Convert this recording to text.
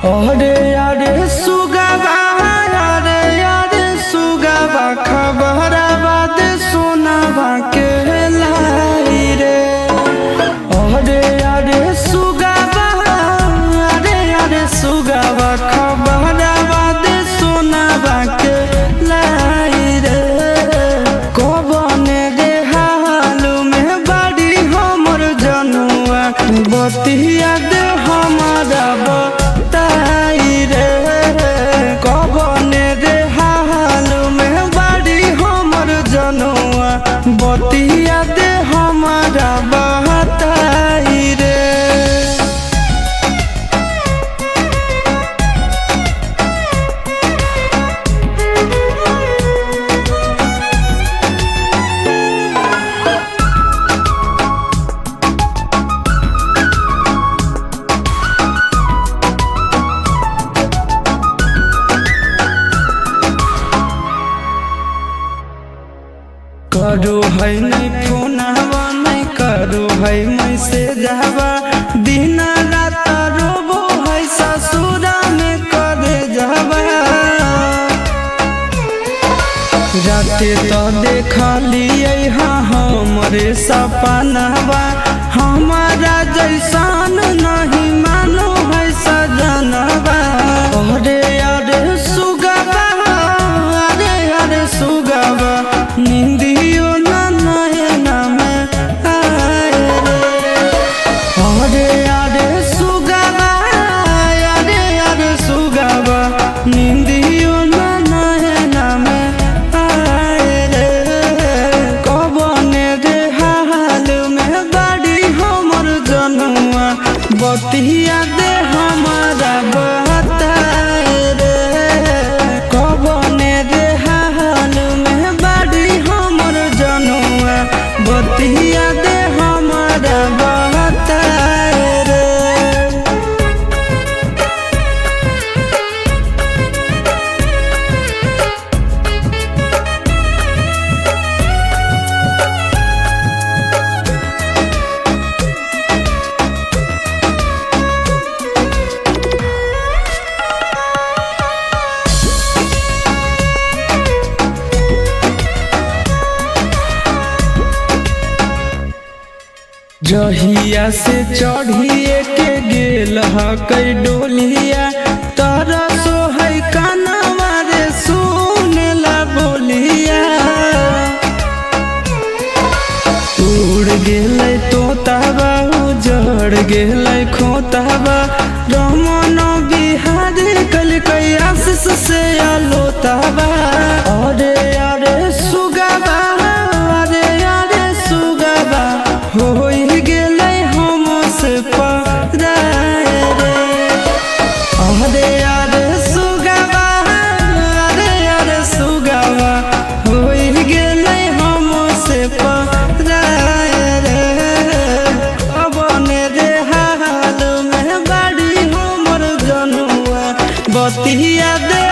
अरे अरे सुगवा अरे अरे सुगवा खबराबाद सोनावा के लाई रे। अरे अरे सुगवा अरे अरे सुगवा खबराबाद सोनावा के लाई रे। कबने रे हालू में बड़ी हमर जनुआ बतिया दे हमारा बताई रे। कबने रे हालू में बड़ी हमर जनुआ बतिया दे हमारा बताई रे। करो है नहीं फोनवा नहीं करो है मैसेज हवा दिन रात रोबो है ससुरा में करे जावा। राते तो देखा लिए हाँ हमरे सपनवा हमारा जैसान नहीं मानो है सजनवा। अरे अरे सुगवा अरे अरे सुगवा नींदियो ना नैना में आए रे। अरे अरे सुगवा अरे अरे सुगवा नींदियो ना नैना में आए रे। कबने रे हाल में बड़ी हमर जनुआ बतिया दे हमारा बताए रे। कबने रे हाल में बड़ी हमर जनुआ बतिया दे हमारा बताए रे। जहिया से चढ़िए के गेल हकै डोलिया तारा सो है कानवा रे सुनेला बोलिया। उड़ गेलै तोताबा उजड़ गेलै खोताबा रमन बिहार कलकै आशीष से आलोताबा। अरे अरे सुगवा अरे अरे सुगवा होई गेलै हमसे पराए रे। अरे अरे सुगवा अरे अरे सुगवा होई गेलै हमसे पराए रे। कबने रे हाल में बड़ी हमर जनुआ बतिया दे